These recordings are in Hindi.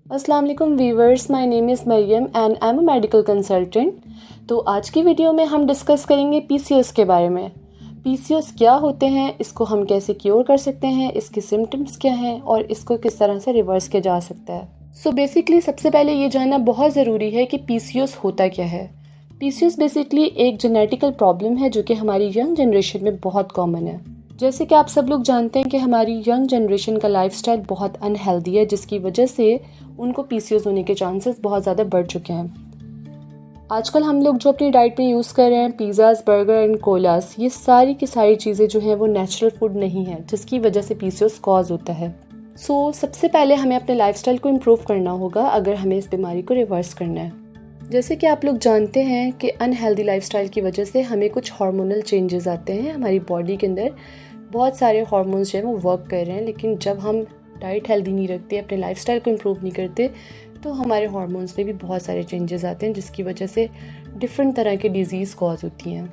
अस्सलाम वालेकुम viewers, my name is Mariam and I am a medical consultant. तो आज की वीडियो में हम डिस्कस करेंगे पीसीओएस के बारे में। पीसीओएस क्या होते हैं, इसको हम कैसे क्योर कर सकते हैं, इसके सिम्टम्स क्या हैं और इसको किस तरह से रिवर्स किया जा सकता है। सो बेसिकली सबसे पहले ये जानना बहुत ज़रूरी है कि पीसीओएस होता क्या है। पीसीओएस बेसिकली एक जेनेटिकल प्रॉब्लम है जो कि हमारी यंग जनरेशन में बहुत कॉमन है। जैसे कि आप सब लोग जानते हैं कि हमारी यंग जनरेशन का लाइफस्टाइल बहुत अनहेल्दी है, जिसकी वजह से उनको पीसीओएस होने के चांसेस बहुत ज़्यादा बढ़ चुके हैं। आजकल हम लोग जो अपनी डाइट में यूज़ कर रहे हैं, पिज़्ज़ाज़, बर्गर एंड कोलास, ये सारी की सारी चीज़ें जो हैं वो नेचुरल फूड नहीं है, जिसकी वजह से पीसीओएस कॉज होता है। सबसे पहले हमें अपने लाइफस्टाइल को इम्प्रूव करना होगा अगर हमें इस बीमारी को रिवर्स करना है। जैसे कि आप लोग जानते हैं कि अनहेल्दी लाइफस्टाइल की वजह से हमें कुछ हार्मोनल चेंजेस आते हैं हमारी बॉडी के अंदर। बहुत सारे हार्मोन्स जो हैं वो वर्क कर रहे हैं, लेकिन जब हम डाइट हेल्दी नहीं रखते, अपने लाइफस्टाइल को इम्प्रूव नहीं करते, तो हमारे हार्मोन्स में भी बहुत सारे चेंजेस आते हैं, जिसकी वजह से डिफरेंट तरह की डिजीज़ कॉज होती हैं।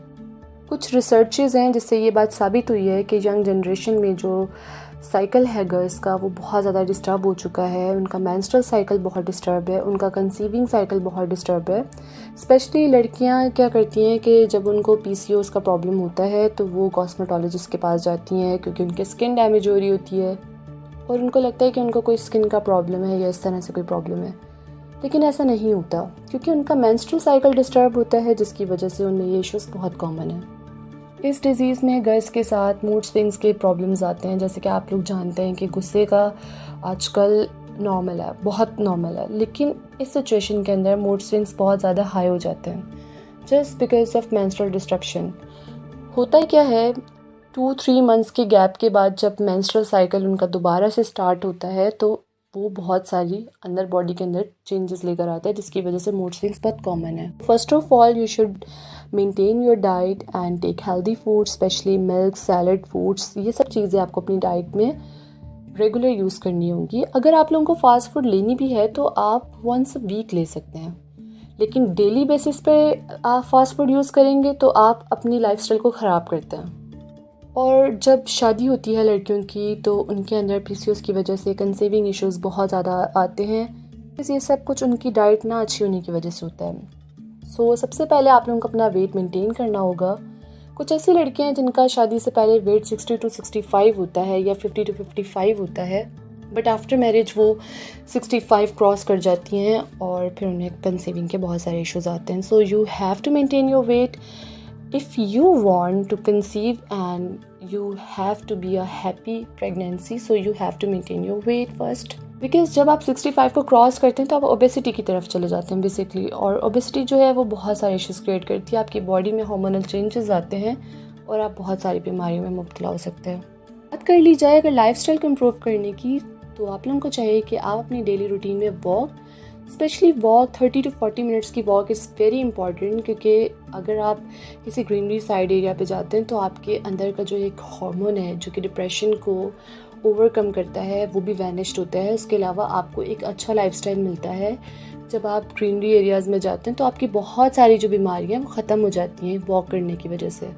कुछ रिसर्चेस हैं जिससे ये बात साबित हुई है कि यंग जनरेशन में जो साइकिल है गर्ल्स का, वो बहुत ज़्यादा डिस्टर्ब हो चुका है। उनका मेंस्ट्रुअल साइकिल बहुत डिस्टर्ब है, उनका कंसीविंग साइकिल बहुत डिस्टर्ब है। स्पेशली लड़कियां क्या करती हैं कि जब उनको पीसीओएस का प्रॉब्लम होता है तो वो कॉस्मेटोलॉजिस्ट के पास जाती हैं, क्योंकि उनकी स्किन डैमेज हो रही होती है और उनको लगता है कि उनको कोई स्किन का प्रॉब्लम है या इस तरह से कोई प्रॉब्लम है। लेकिन ऐसा नहीं होता, क्योंकि उनका मेंस्ट्रुअल साइकिल डिस्टर्ब होता है, जिसकी वजह से उनमें ये इश्यूज़ बहुत कॉमन है। इस डिज़ीज़ में गर्ल्स के साथ मूड स्विंग्स के प्रॉब्लम्स आते हैं। जैसे कि आप लोग जानते हैं कि गुस्से का आजकल नॉर्मल है, बहुत नॉर्मल है, लेकिन इस सिचुएशन के अंदर मूड स्विंग्स बहुत ज़्यादा हाई हो जाते हैं just because of menstrual disruption. होता क्या है, 2-3 मंथ्स के गैप के बाद जब मेंस्ट्रुअल साइकिल उनका दोबारा से स्टार्ट होता है तो वो बहुत सारी अंदर बॉडी के अंदर चेंजेस लेकर आता है, जिसकी वजह से मूड स्विंग्स बहुत कॉमन है। First of all you should maintain your diet and take healthy food, specially milk, salad, fruits. ये सब चीज़ें आपको अपनी डाइट में रेगुलर यूज़ करनी होंगी। अगर आप लोगों को फास्ट फूड लेनी भी है तो आप वंस अ वीक ले सकते हैं, लेकिन डेली बेसिस पे आप फास्ट फूड यूज़ करेंगे तो आप अपनी लाइफस्टाइल को ख़राब करते हैं। और जब शादी होती है लड़कियों की तो उनके अंदर पीसीओएस की वजह से कंसीविंग इश्यूज़ बहुत ज़्यादा आते हैं। ये सब कुछ उनकी डाइट ना अच्छी होने की वजह से होता है। सबसे पहले आप लोगों को अपना वेट मेंटेन करना होगा। कुछ ऐसी लड़कियां हैं जिनका शादी से पहले वेट 60 to 65 होता है या 50 to 55 होता है, बट आफ्टर मैरिज वो 65 क्रॉस कर जाती हैं और फिर उन्हें कंसीविंग के बहुत सारे इश्यूज आते हैं। So you have to maintain your weight if you want to conceive and you have to be a happy pregnancy, so you have to maintain your weight first, because जब आप 65 को क्रॉस करते हैं तो आप ओबेसिटी की तरफ चले जाते हैं बेसिकली। और ओबेसिटी जो है वो बहुत सारे इश्यूज क्रिएट करती है, आपकी बॉडी में हार्मोनल चेंजेस आते हैं और आप बहुत सारी बीमारियों में मुब्तला हो सकते हैं। बात कर ली जाए अगर लाइफस्टाइल को इम्प्रूव करने की, तो आप लोगों को चाहिए कि आप अपनी डेली रूटीन में walk, specially walk 30 to 40 minutes की वॉक इज़ वेरी इंपॉर्टेंट, क्योंकि अगर आप किसी ग्रीनरी साइड एरिया पे जाते हैं तो आपके अंदर का जो एक हार्मोन है जो कि डिप्रेशन को ओवरकम करता है वो भी वैनिश्ड होता है। उसके अलावा आपको एक अच्छा लाइफस्टाइल मिलता है। जब आप ग्रीनरी एरियाज़ में जाते हैं तो आपकी बहुत सारी जो बीमारियाँ हैं वो ख़त्म हो जाती हैं वॉक करने की वजह से।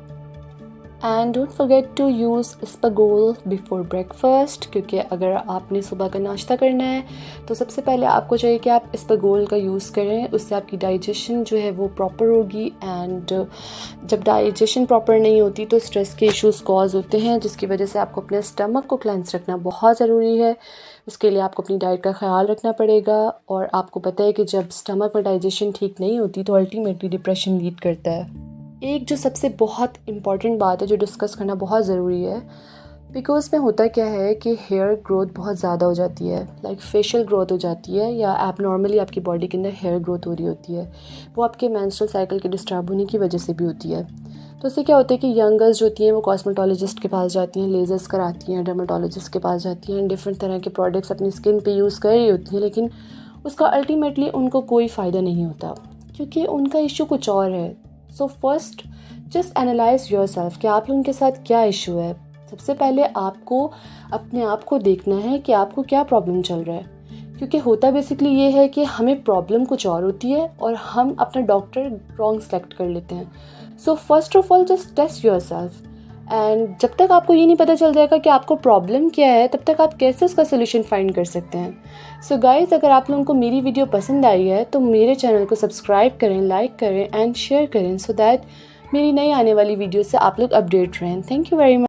And don't forget to use isabgol before breakfast, क्योंकि अगर आपने सुबह का नाश्ता करना है तो सबसे पहले आपको चाहिए कि आप एस्पागोल का यूज़ करें। उससे आपकी डाइजेशन जो है वो प्रॉपर होगी, एंड जब डाइजेशन प्रॉपर नहीं होती तो स्ट्रेस के इश्यूज़ कॉज होते हैं, जिसकी वजह से आपको अपने स्टमक को क्लेंस रखना बहुत ज़रूरी है। उसके लिए आपको अपनी डाइट का ख्याल रखना पड़ेगा। और आपको पता है कि जब स्टमक में डाइजेशन ठीक नहीं होती तो अल्टीमेटली डिप्रेशन लीड करता है। एक जो सबसे बहुत इम्पॉर्टेंट बात है जो डिस्कस करना बहुत ज़रूरी है, बिकॉज में होता क्या है कि हेयर ग्रोथ बहुत ज़्यादा हो जाती है, लाइक फेशियल ग्रोथ हो जाती है, या एबनॉर्मली आपकी बॉडी के अंदर हेयर ग्रोथ हो रही होती है। वो आपके मेंस्ट्रुअल साइकिल के डिस्टर्ब होने की वजह से भी होती है। तो इससे क्या होता है कि यंग गर्ल्स जो होती हैं वो कॉस्मेटोलॉजिस्ट के पास जाती हैं, लेजर्स कराती हैं, डर्मेटोलॉजिस्ट के पास जाती हैं, डिफरेंट तरह के प्रोडक्ट्स अपनी स्किन पे यूज़ कर रही होती हैं, लेकिन उसका अल्टीमेटली उनको कोई फ़ायदा नहीं होता, क्योंकि उनका इशू कुछ और है। So first just analyse yourself कि आप लोगों के साथ क्या इशू है। सबसे पहले आपको अपने आप को देखना है कि आपको क्या प्रॉब्लम चल रहा है, क्योंकि होता बेसिकली ये है कि हमें प्रॉब्लम कुछ और होती है और हम अपना डॉक्टर रॉन्ग सेलेक्ट कर लेते हैं। So first of all just test yourself and जब तक आपको ये नहीं पता चल जाएगा कि आपको प्रॉब्लम क्या है, तब तक आप कैसे उसका सोल्यूशन फाइंड कर सकते हैं। सो गाइज़, अगर आप लोगों को मेरी वीडियो पसंद आई है तो मेरे चैनल को सब्सक्राइब करें, लाइक करें एंड शेयर करें, सो दैट मेरी नई आने वाली वीडियो से आप लोग अपडेट रहें। Thank you very much.